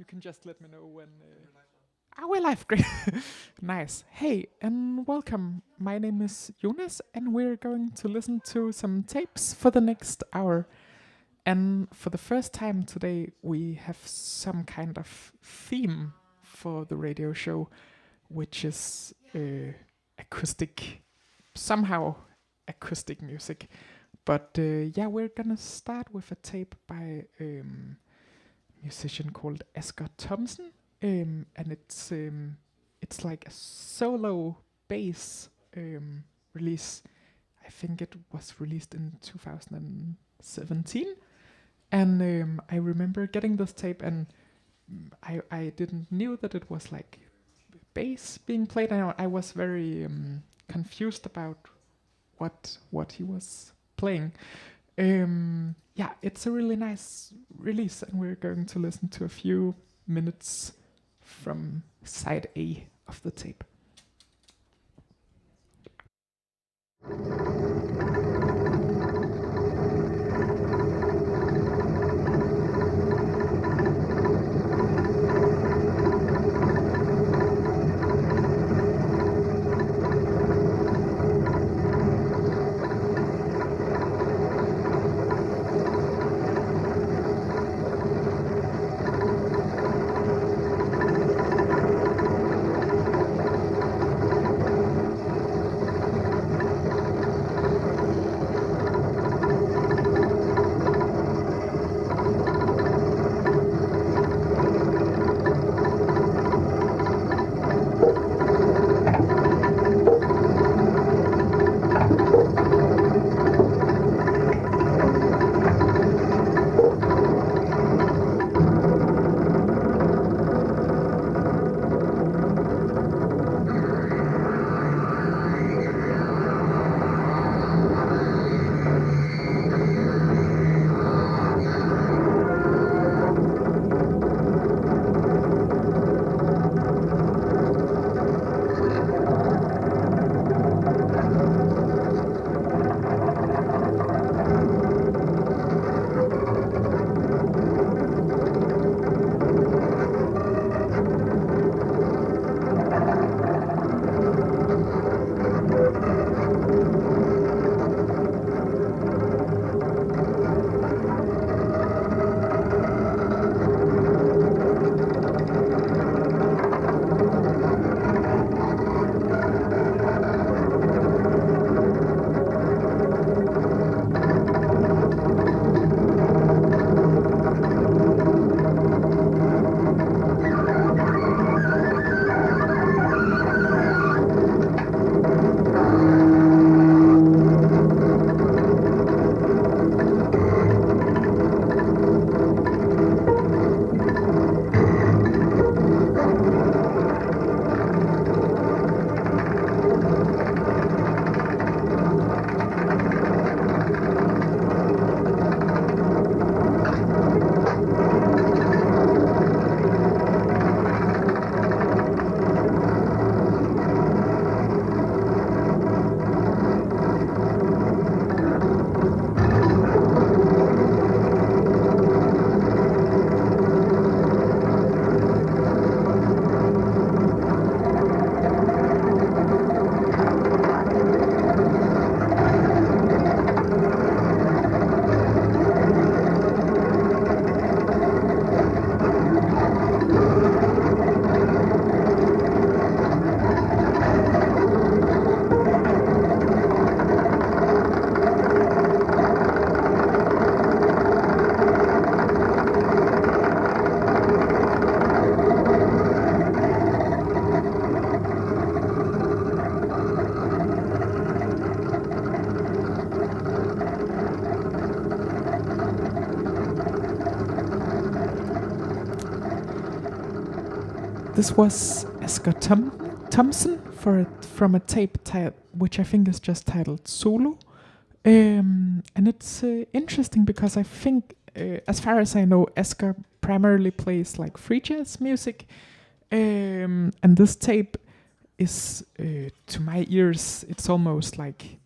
can just let me know when. We're live. Great. Nice. Hey, and welcome. My name is Jonas, and we're going to listen to some tapes for the next hour. And for the first time today, we have some kind of theme for the radio show, which is acoustic, somehow acoustic music. But yeah, we're gonna start with a tape by a musician called Asger Thomsen, and it's like a solo bass release. I think it was released in 2017, and I remember getting this tape, and I didn't knew that it was like bass being played. And I was very confused about what he was playing. Yeah, it's a really nice release, and we're going to listen to a few minutes from side A of the tape. This was Asger Thomsen from a tape which I think is just titled Solo. And it's interesting because I think, as far as I know, Asger primarily plays like free jazz music. And this tape is, to my ears, it's almost like,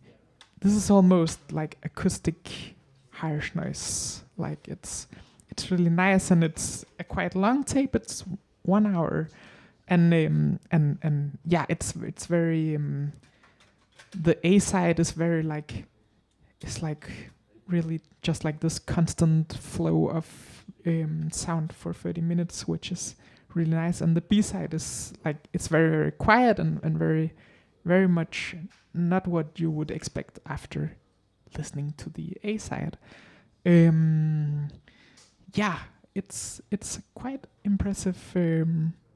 this is almost like acoustic harsh noise. Like it's it's really nice, and it's a quite long tape. It's 1 hour, and yeah, it's very the A side is very like, it's like really just like this constant flow of sound for 30 minutes, which is really nice. And the B side is like, it's very, very quiet and very, very much not what you would expect after listening to the A side. Yeah, it's a quite impressive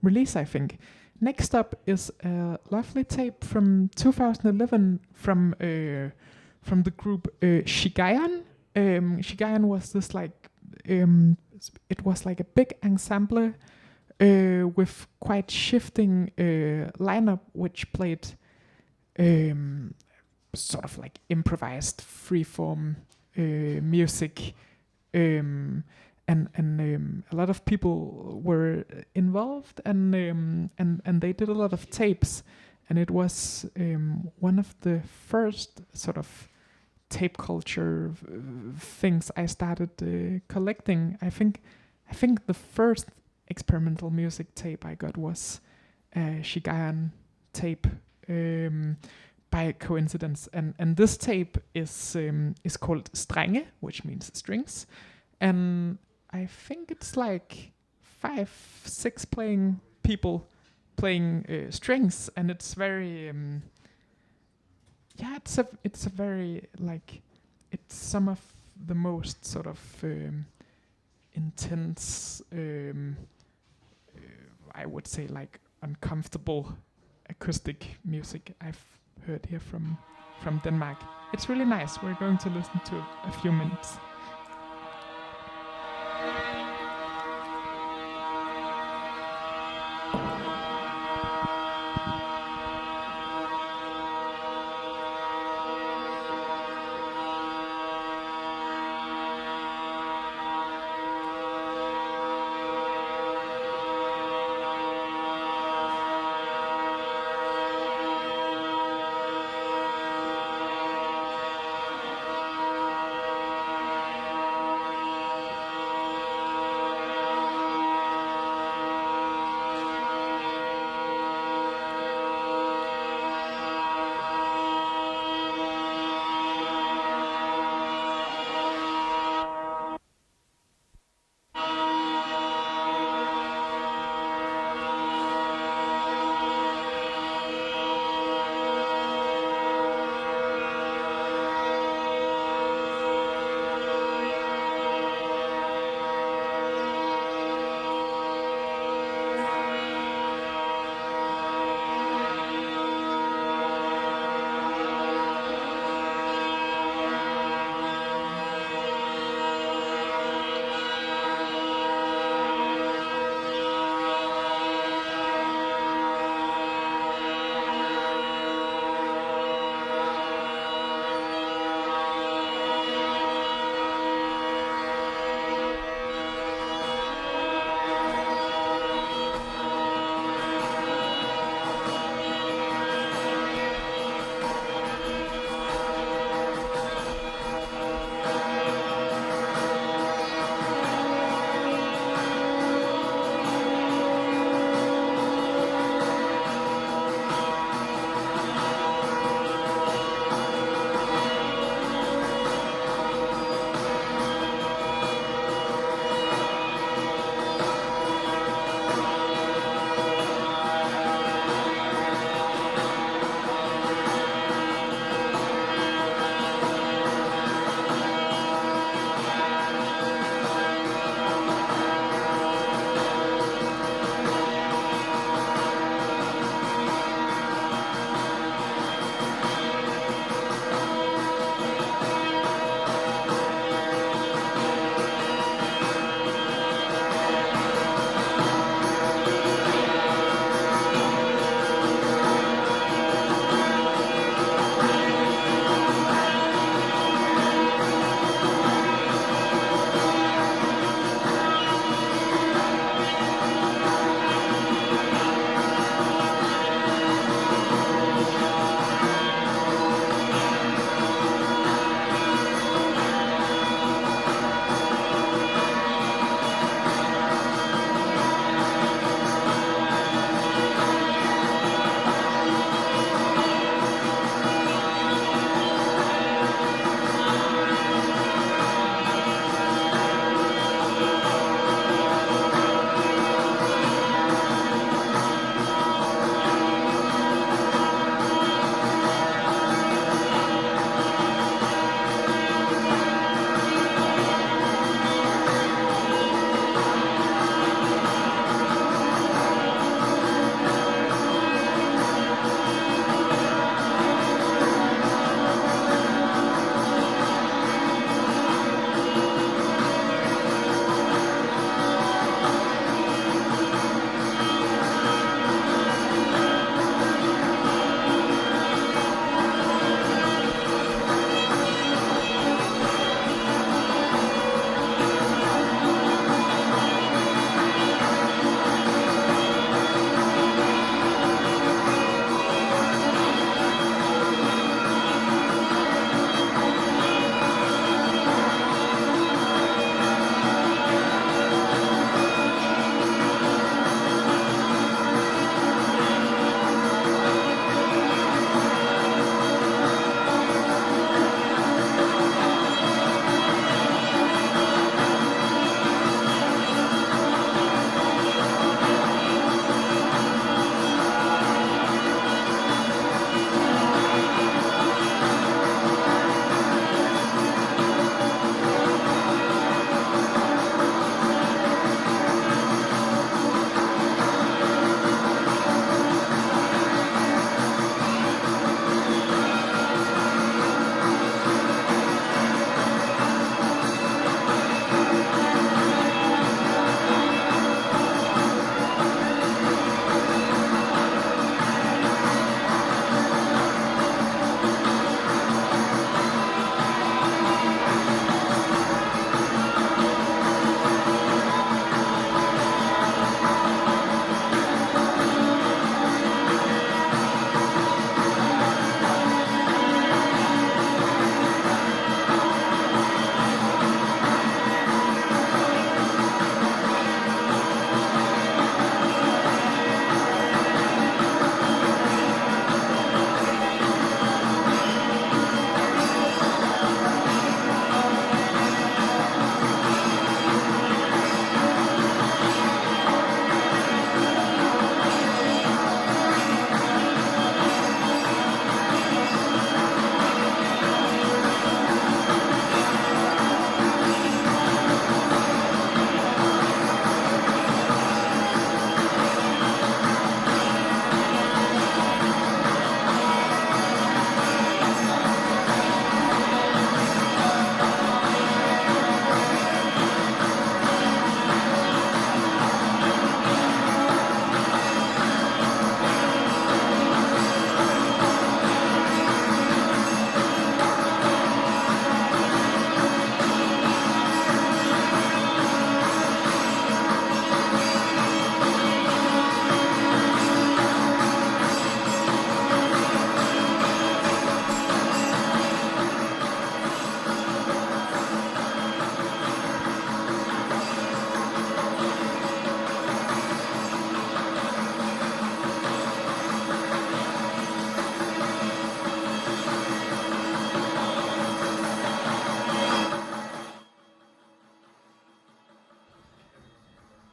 release, I think. Next up is a lovely tape from 2011 from the group Shigayan. Shigayan was this like it was like a big ensemble with quite shifting lineup, which played sort of like improvised freeform music, and a lot of people were involved, and they did a lot of tapes, and it was one of the first sort of tape culture things I started collecting. I think the first experimental music tape I got was a Shigayan tape, by coincidence, and this tape is called Stränge, which means strings, and I think it's like 5, 6 playing people playing strings, and it's very yeah, it's a very like, it's some of the most sort of intense, I would say like uncomfortable acoustic music I've heard here from Denmark. It's really nice. We're going to listen to a few minutes.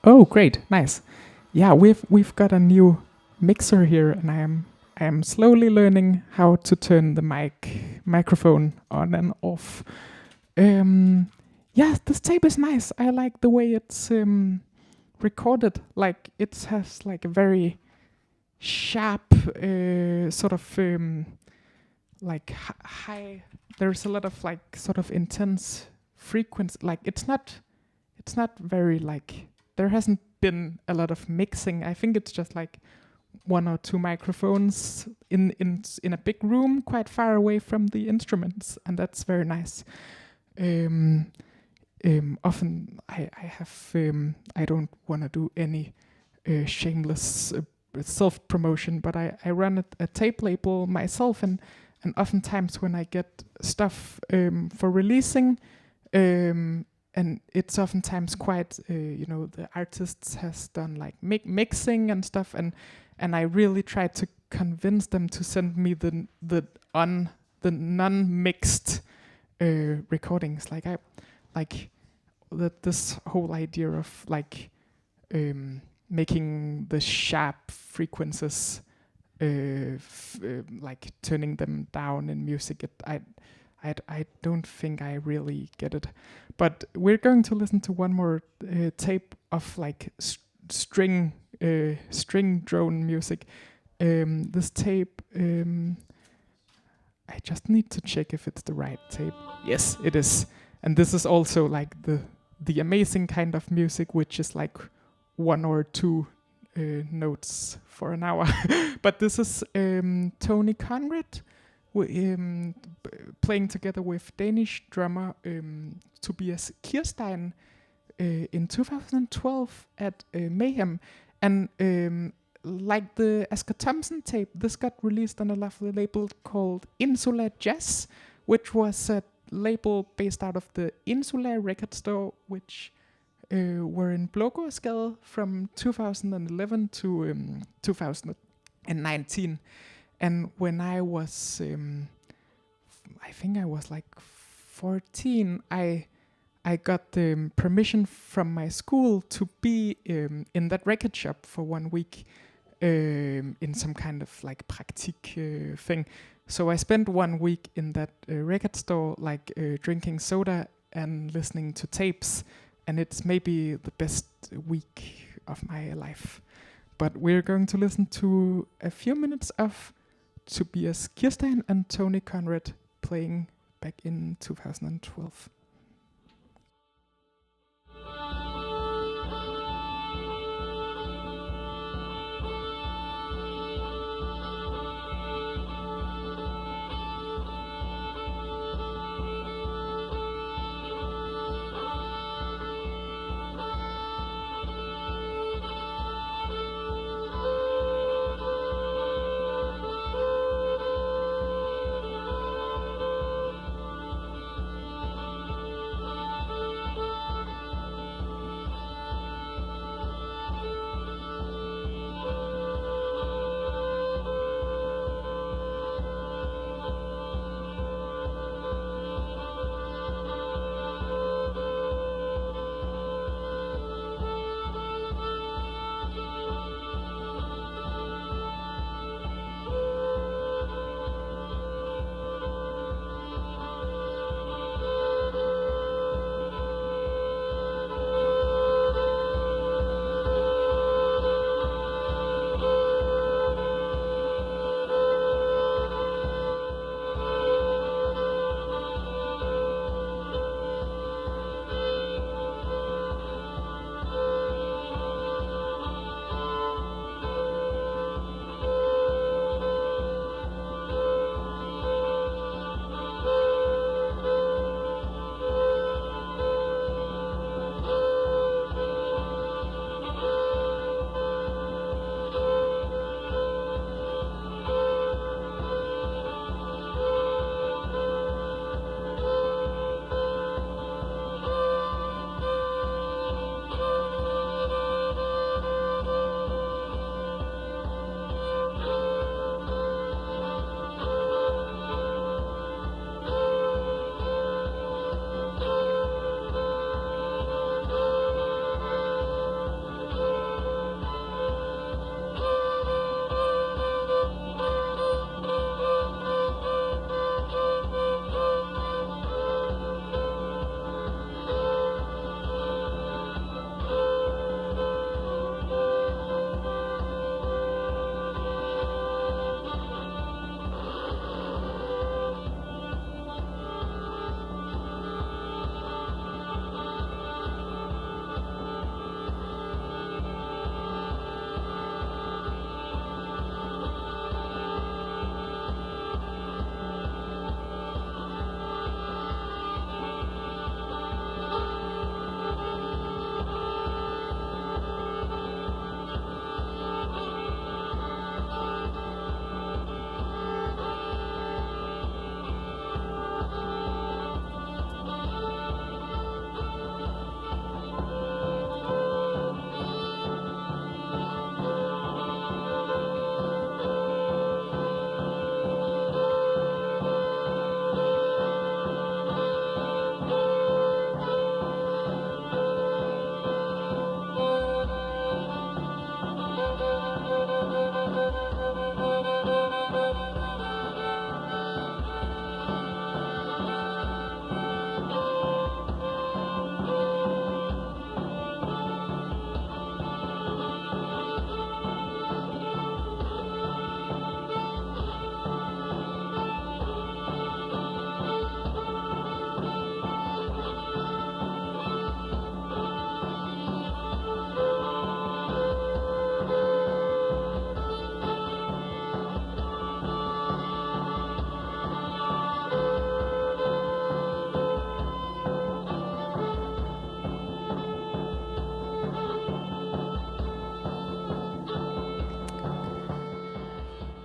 Oh, great, nice. Yeah, we've got a new mixer here, and I am slowly learning how to turn the microphone on and off. Yeah, this tape is nice. I like the way it's recorded. Like it has like a very sharp sort of like high. There's a lot of like sort of intense frequency. Like it's not very like there hasn't been a lot of mixing. I think it's just like one or two microphones in a big room quite far away from the instruments, and that's very nice. Um, Often I have I don't want to do any shameless self promotion, but I run a tape label myself, and oftentimes when I get stuff for releasing, and it's oftentimes quite the artist has done like mixing and stuff, and I really try to convince them to send me the non mixed recordings. Like I like that this whole idea of like making the sharp frequencies like turning them down in music. I don't think I really get it. But we're going to listen to one more tape of like string drone music. This tape, I just need to check if it's the right tape. Yes, it is. And this is also like the amazing kind of music, which is like one or two notes for an hour. But this is Tony Conrad playing together with Danish drummer Tobias Kirstein in 2012 at Mayhem. And like the Asger Thompson tape, this got released on a lovely label called Insula Jazz, which was a label based out of the Insula record store, which were in Blågårdsgade from 2011 to 2019. And when I was, I think I was like 14, I got the permission from my school to be in that record shop for 1 week in some kind of like praktik thing. So I spent 1 week in that record store, like drinking soda and listening to tapes, and it's maybe the best week of my life. But we're going to listen to a few minutes of Tobias Kirstein and Tony Conrad playing back in 2012.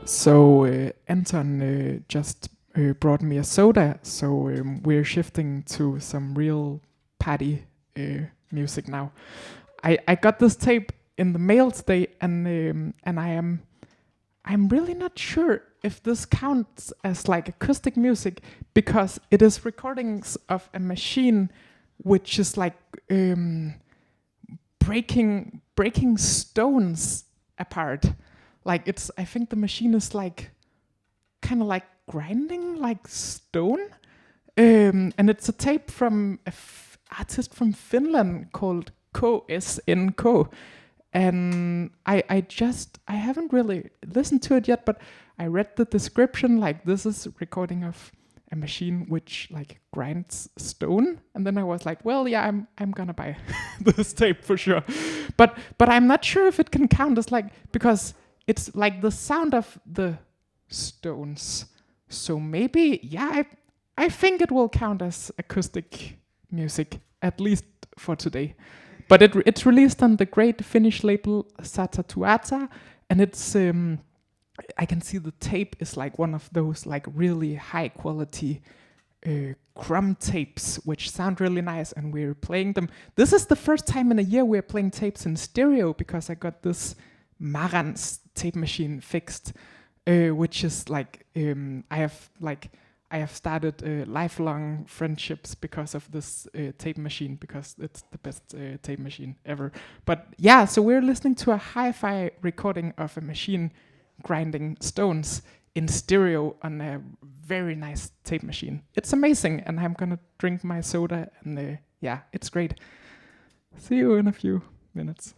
So Anton just brought me a soda, so we're shifting to some real party music now. I got this tape in the mail today, and I'm really not sure if this counts as like acoustic music because it is recordings of a machine which is like breaking stones apart. Like it's I think the machine is like kind of like grinding like stone. And it's a tape from a artist from Finland called KSNK. And I haven't really listened to it yet, but I read the description like this is a recording of a machine which like grinds stone, and then I was like, well, yeah, I'm gonna buy this tape for sure, but I'm not sure if it can count as like because it's like the sound of the stones, so maybe yeah, I think it will count as acoustic music at least for today. But it's released on the great Finnish label Sata Tuata, and it's I can see the tape is like one of those like really high quality crumb tapes, which sound really nice, and we're playing them. This is the first time in a year we're playing tapes in stereo because I got this Marantz tape machine fixed, which is like I have started lifelong friendships because of this tape machine because it's the best tape machine ever. But yeah, so we're listening to a hi-fi recording of a machine grinding stones in stereo on a very nice tape machine. It's amazing, and I'm gonna drink my soda, and yeah, it's great. See you in a few minutes.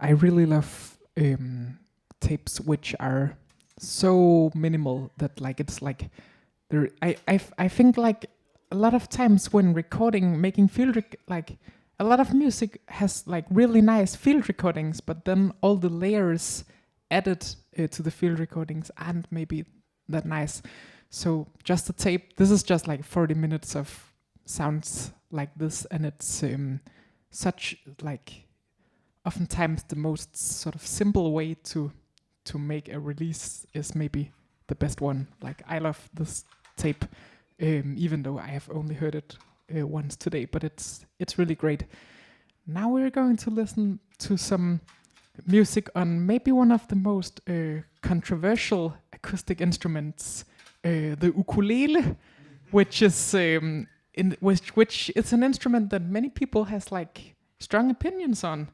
I really love tapes which are so minimal that like it's like there. I think a lot of times when recording, making like a lot of music has like really nice field recordings, but then all the layers added to the field recordings aren't maybe that nice. So just a tape. This is just like 40 minutes of sounds like this, and it's such like oftentimes the most sort of simple way to make a release is maybe the best one. Like I love this tape, even though I have only heard it once today, but it's really great. Now we're going to listen to some music on maybe one of the most controversial acoustic instruments, the ukulele, which is which is an instrument that many people has like strong opinions on,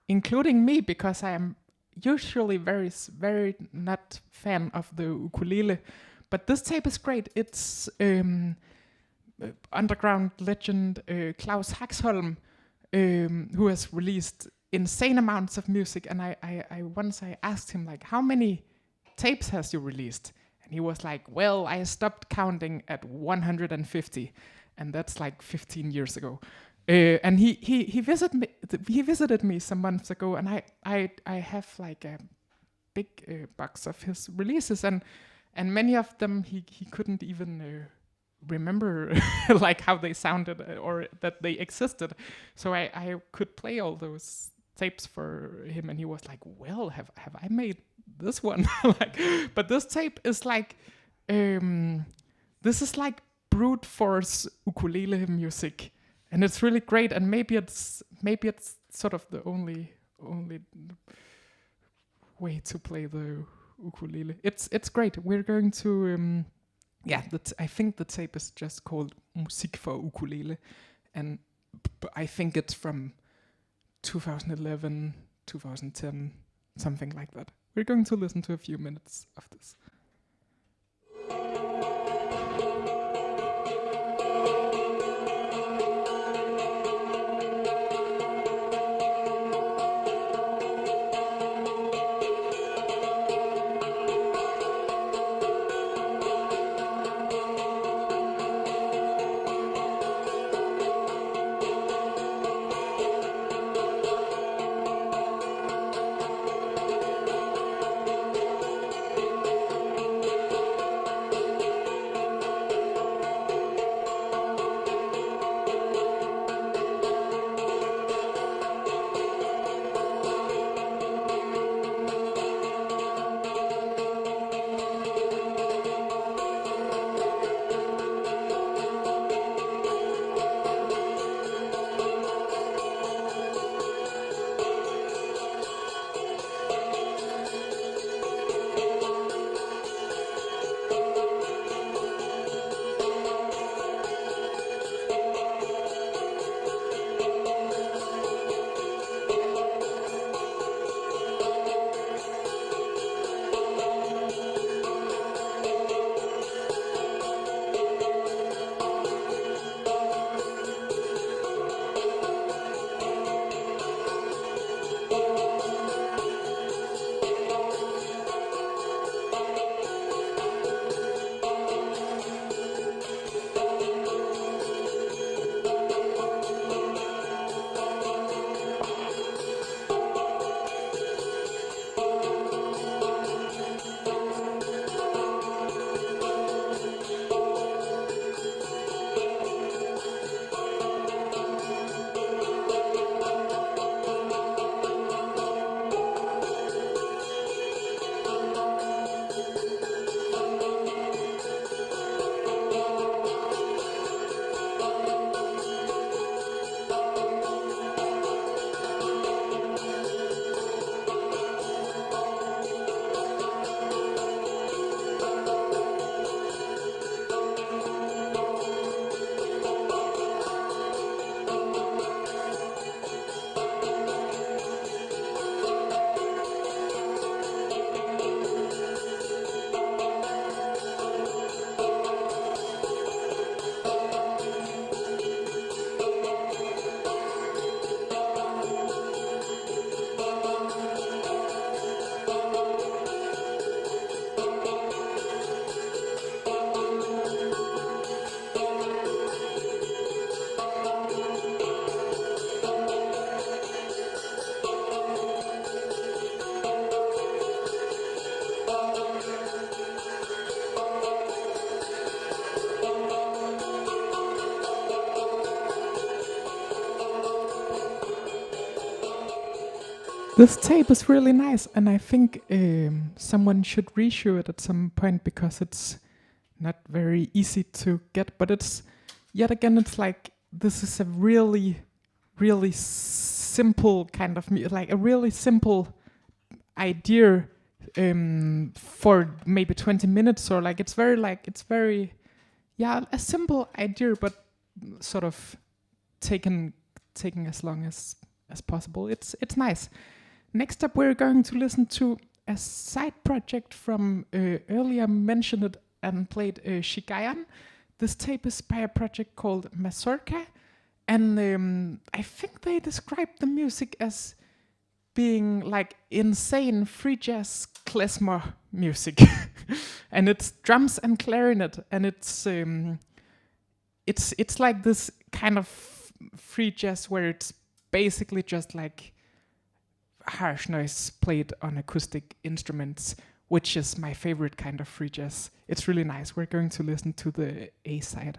including me, because I am usually very not fan of the ukulele. But this tape is great. It's underground legend Klaus Haxholm, who has released insane amounts of music. And I once asked him like, how many tapes has you released? And he was like, well, I stopped counting at 150, and that's like 15 years ago. And he visited me some months ago, and I have like a big box of his releases, and many of them he couldn't even remember like how they sounded or that they existed. So I could play all those tapes for him, and he was like, well, have I made this one? Like, but this tape is like this is like brute force ukulele music, and it's really great. And maybe it's sort of the only way to play the ukulele. It's great. We're going to I think the tape is just called Musik for Ukulele, and I think it's from 2011, 2010, something like that. We're going to listen to a few minutes of this. This tape is really nice, and I think someone should reissue it at some point because it's not very easy to get. But it's yet again, it's like this is a really, really simple kind of like a really simple idea for maybe 20 minutes or like it's very yeah, a simple idea, but sort of taken as long as possible. It's nice. Next up, we're going to listen to a side project from earlier mentioned and played Shigayan. This tape is by a project called Mazurka, and I think they described the music as being like insane free jazz klezmer music, and it's drums and clarinet, and it's like this kind of free jazz where it's basically just like harsh noise played on acoustic instruments, which is my favorite kind of free jazz. It's really nice. We're going to listen to the A side.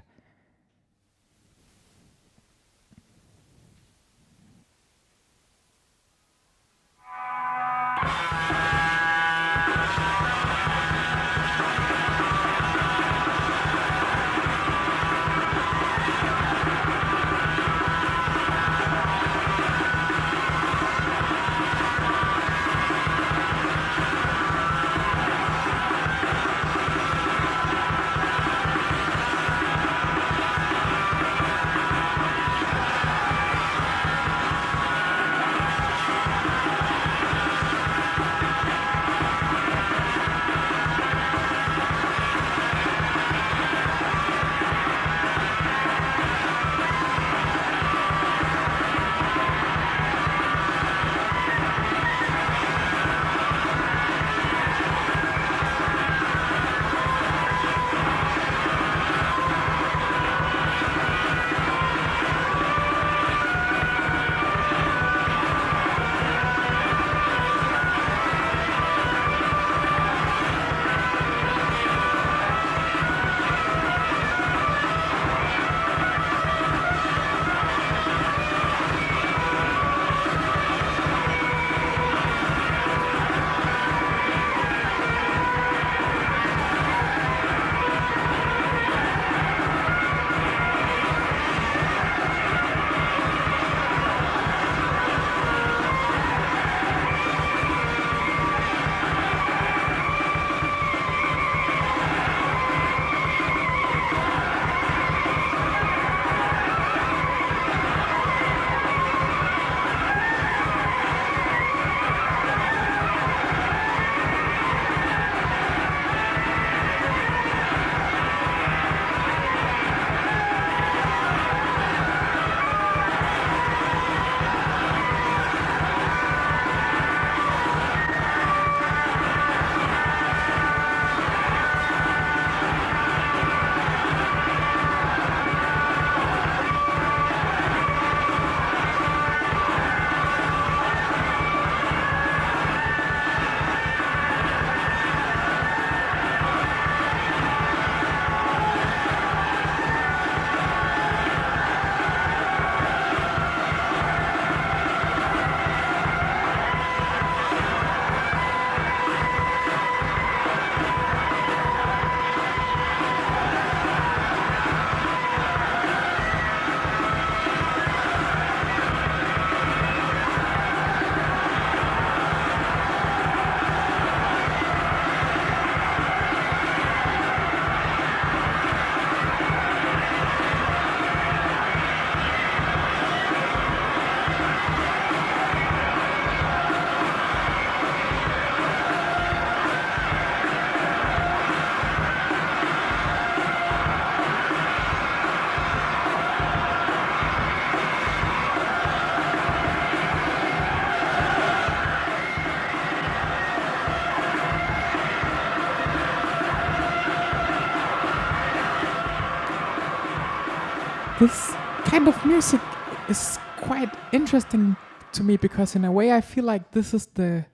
This kind of music is quite interesting to me because in a way I feel like this is the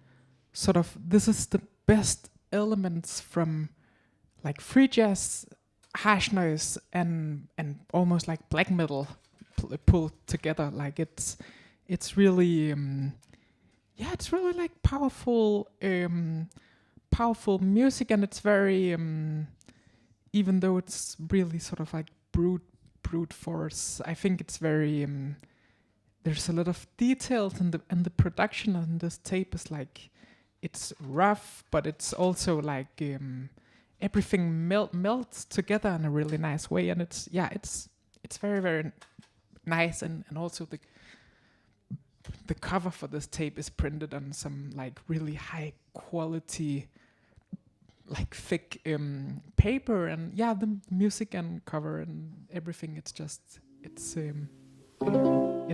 best elements from like free jazz, harsh noise, and almost like black metal pulled together. Like it's really yeah, it's really like powerful music, and it's very even though it's really sort of like brute force. I think it's very there's a lot of details, and the production on this tape is like it's rough, but it's also like everything melts together in a really nice way, and it's very very nice, and also the cover for this tape is printed on some like really high quality like thick paper, and yeah, the music and cover and everything, it's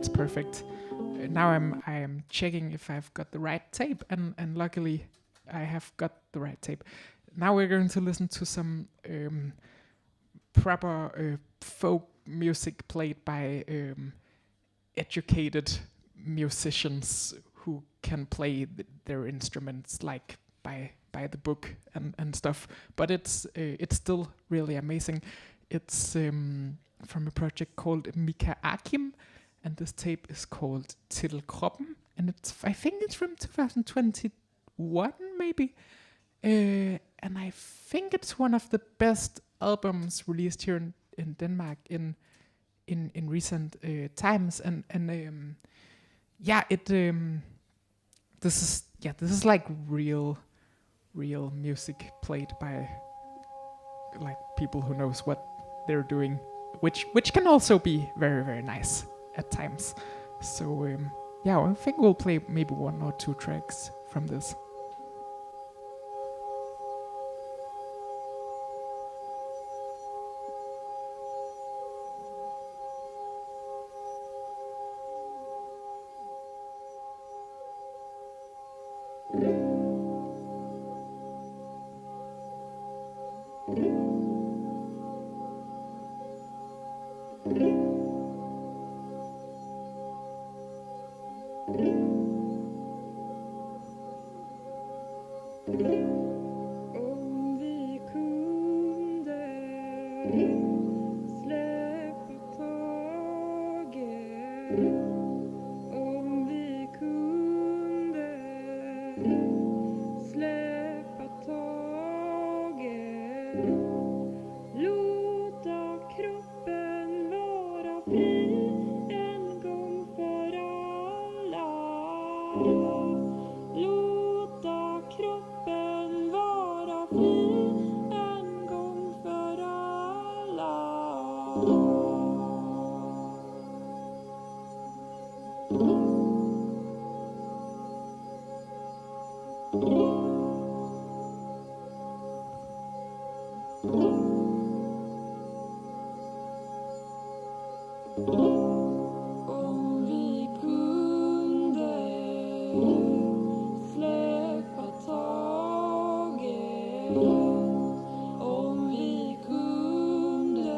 perfect. Now I am checking if I've got the right tape, and luckily I have got the right tape. Now we're going to listen to some proper folk music played by educated musicians who can play their instruments like by the book and stuff. But it's still really amazing. It's from a project called Mika Akim, and this tape is called Til Kroppen, and I think it's from 2021 maybe. And I think it's one of the best albums released here in Denmark in recent times, and yeah, this is like real music played by like people who knows what they're doing, which can also be very very nice at times. So yeah, I think we'll play maybe one or two tracks from this. Om vi kunde släppa taget, om vi kunde släppa taget, låta kroppen vara fri en gång för alla. Låta kroppen vara fri en gång för alla. Om vi kunde släppa taget, om vi kunde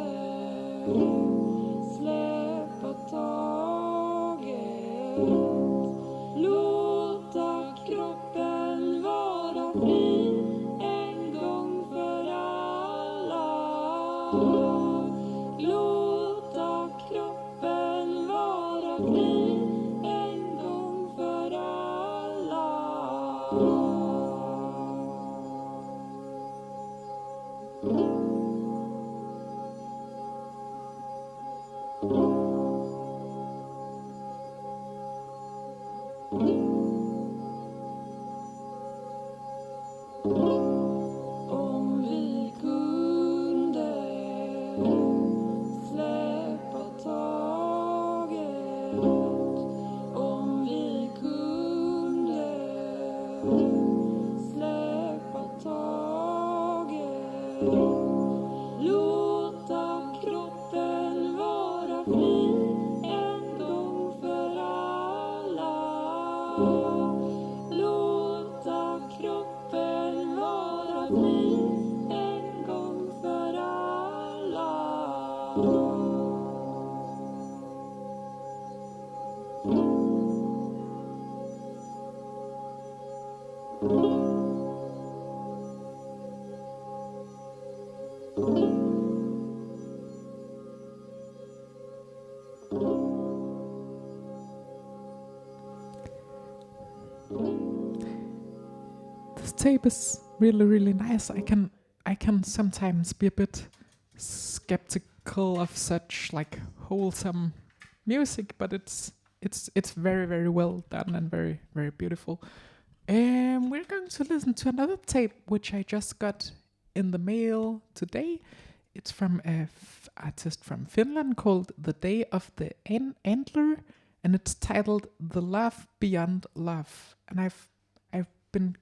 släppa taget, låta kroppen vara fri en gång för alla. Låta kroppen vara fri en gång för alla. Om vi kunde släppa taget, om vi kunde släppa taget, låta kroppen vara fri en gång för alla. Låta kroppen vara fri en gång för alla. this tape is really really nice. I can sometimes be a bit skeptical of such like wholesome music, but it's very very well done and very very beautiful. And we're going to listen to another tape which I just got in the mail today. It's from a artist from Finland called The Day of the Antler, and it's titled "The Love Beyond Love." And I've been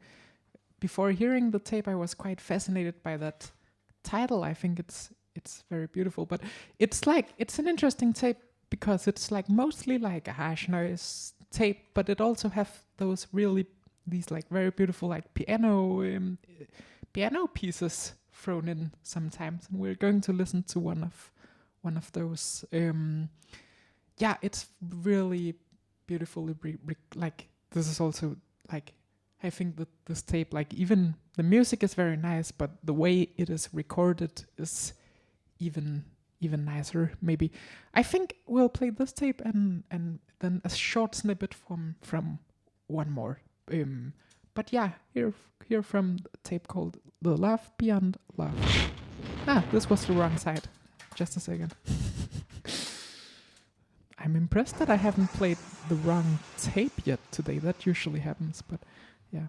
before hearing the tape, I was quite fascinated by that title. I think it's very beautiful, but it's an interesting tape because it's like mostly like a harsh noise tape, but it also have those really these like very beautiful like piano pieces thrown in sometimes, and we're going to listen to one of those. Yeah, it's really beautifully like this is also like I think that this tape, like even the music is very nice, but the way it is recorded is even nicer. Maybe I think we'll play this tape and then a short snippet from one more. But yeah, here from the tape called "The Love Beyond Love." Ah, this was the wrong side. Just a second. I'm impressed that I haven't played the wrong tape yet today. That usually happens, but yeah.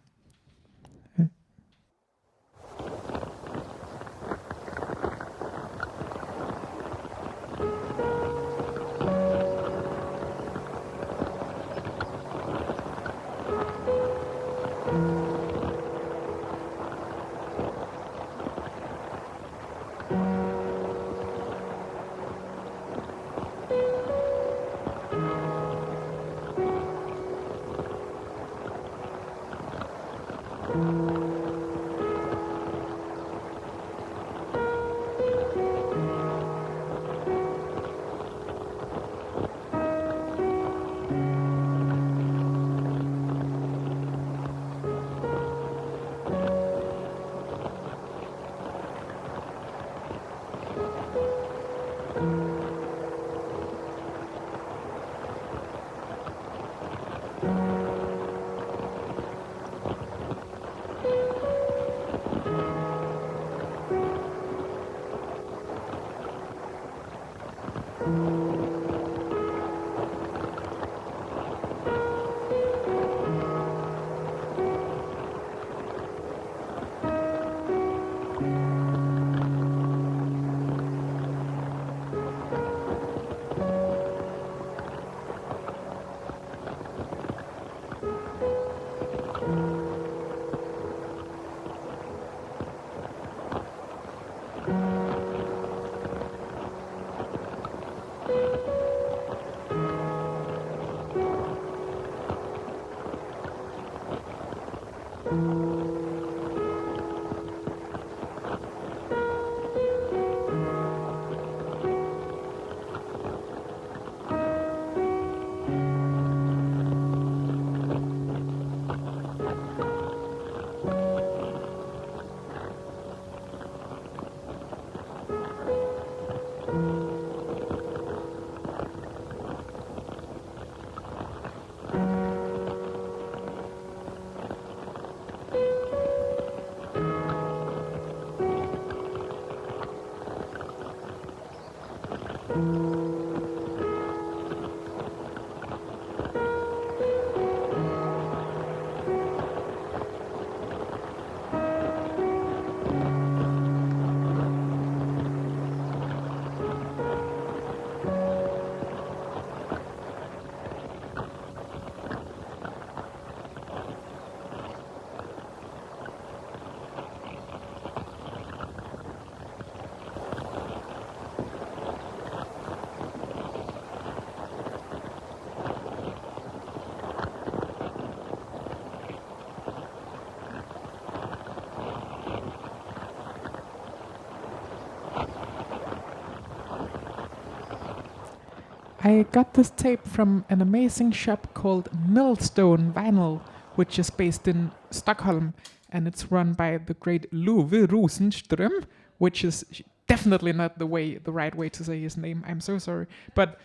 I got this tape from an amazing shop called Millstone Vinyl, which is based in Stockholm, and it's run by the great Love Rosenström, which is definitely not the right way to say his name. I'm so sorry, but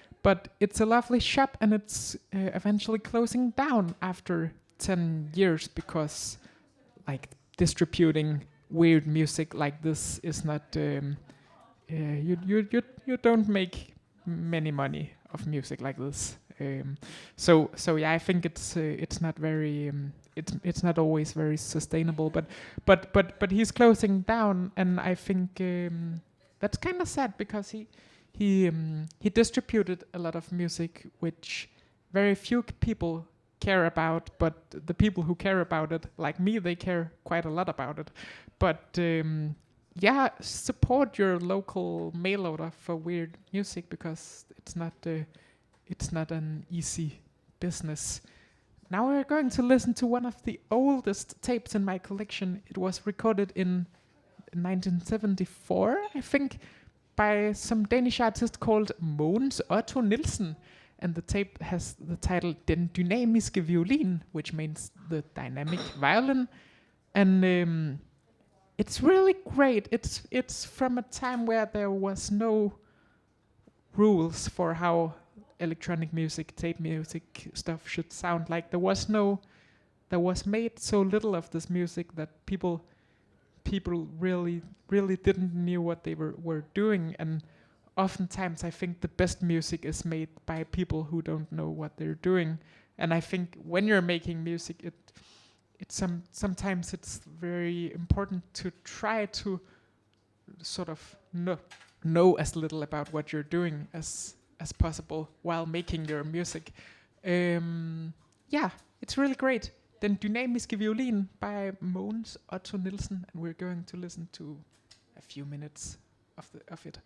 it's a lovely shop, and it's eventually closing down after 10 years because like distributing weird music like this is not you don't make many money of music like this. So yeah, I think it's not very it's not always very sustainable. But he's closing down, and I think that's kind of sad because he distributed a lot of music which very few people care about, but the people who care about it, like me, they care quite a lot about it. But yeah, support your local mail order for weird music because it's not an easy business. Now we're going to listen to one of the oldest tapes in my collection. It was recorded in 1974, I think, by some Danish artist called Mogens Otto Nielsen. And the tape has the title Den Dynamiske Violin, which means the dynamic violin. And it's really great. It's from a time where there was no rules for how electronic music, tape music stuff should sound like. There was made so little of this music that people really didn't knew what they were doing. And oftentimes I think the best music is made by people who don't know what they're doing. And I think when you're making music, sometimes it's very important to try to sort of know as little about what you're doing as possible while making your music. Yeah, it's really great. Den Dynamiske Violin by Mogens Otto Nielsen, and we're going to listen to a few minutes of it.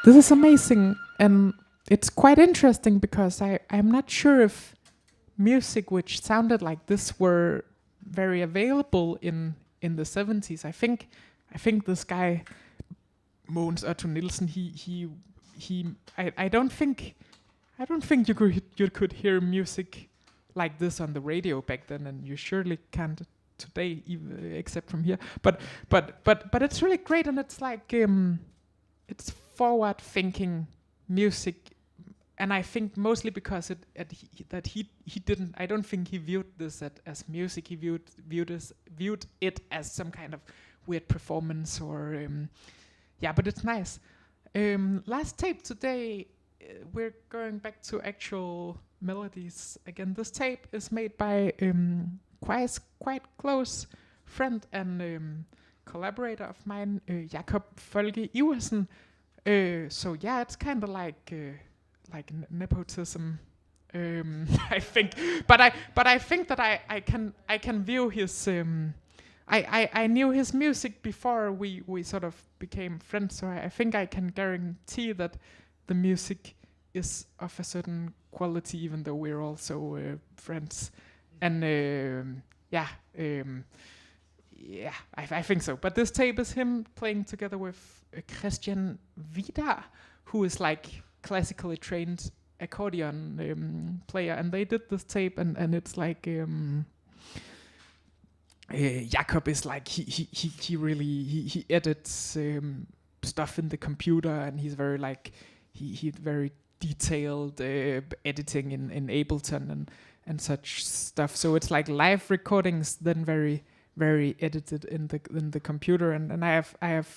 This is amazing, and it's quite interesting because I'm not sure if music which sounded like this were very available in the 70s. I think this guy Mogens Otto Nielsen, he I don't think you could hear music like this on the radio back then, and you surely can't today, even, except from here. But it's really great, and it's like it's forward thinking music, and I think mostly because that he didn't. I don't think he viewed this as music. He viewed it as some kind of weird performance or yeah. But it's nice. Last tape today. We're going back to actual melodies again. This tape is made by quite close friend and collaborator of mine, Jakob Folke Iversen. So yeah, it's kind of like nepotism. I think, but I think that I can view his. I knew his music before we sort of became friends, so I think I can guarantee that the music is of a certain quality, even though we're also friends. And yeah, yeah, I think so. But this tape is him playing together with Christian Vida, who is like classically trained accordion player, and they did this tape, and it's like Jakob is like he really he edits stuff in the computer, and he's very like he's very detailed editing in Ableton and such stuff. So it's like live recordings, then very edited in the computer. And I have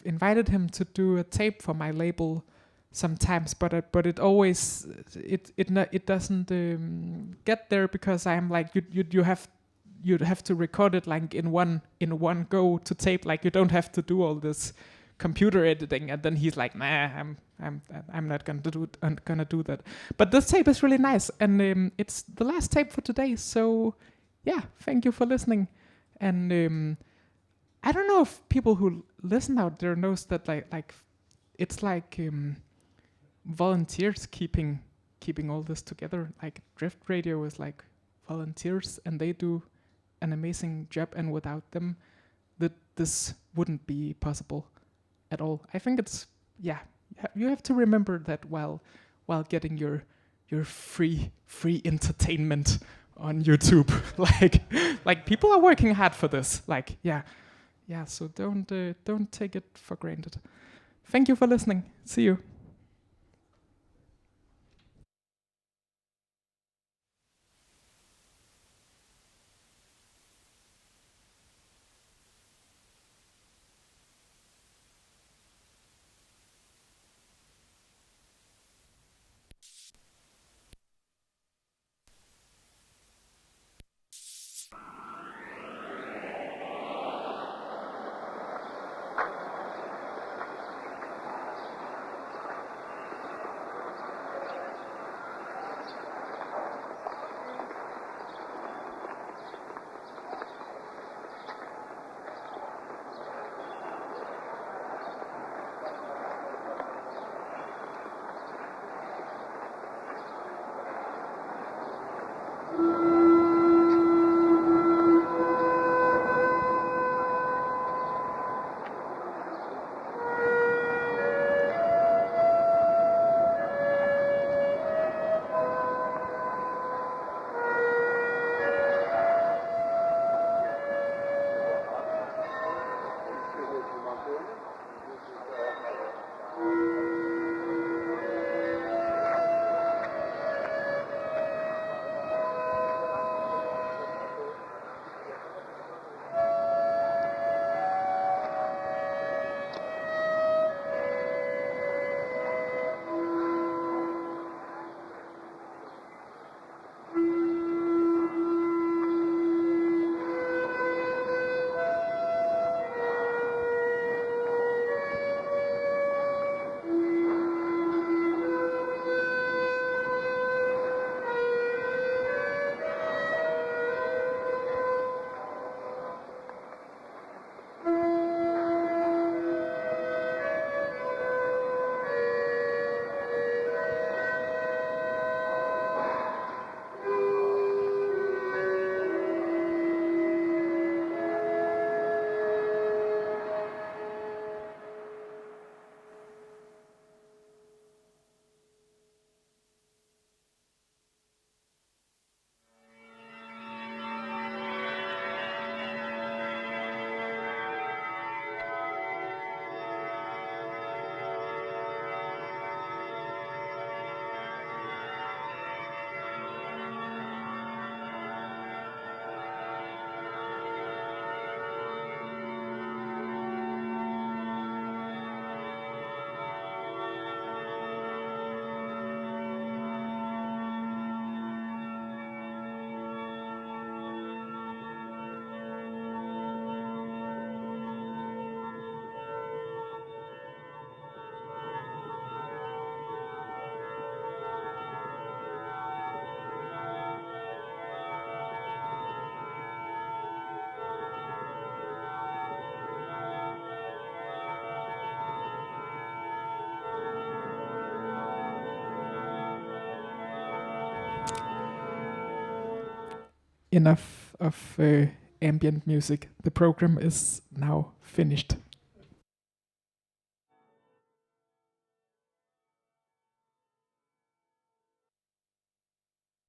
invited him to do a tape for my label sometimes, but it always it doesn't get there because I'm like you'd have to record it like in one go to tape. Like you don't have to do all this computer editing. And then he's like, nah, I'm not gonna do that. But this tape is really nice, and it's the last tape for today. So yeah, thank you for listening. And I don't know if people who listen out there knows that like it's like volunteers keeping all this together. Like Drift Radio is like volunteers, and they do an amazing job. And without them, that this wouldn't be possible at all. I think it's yeah. You have to remember that while getting your free entertainment on YouTube. like people are working hard for this. Like yeah. So don't take it for granted. Thank you for listening. See you. enough of ambient music. The program is now finished.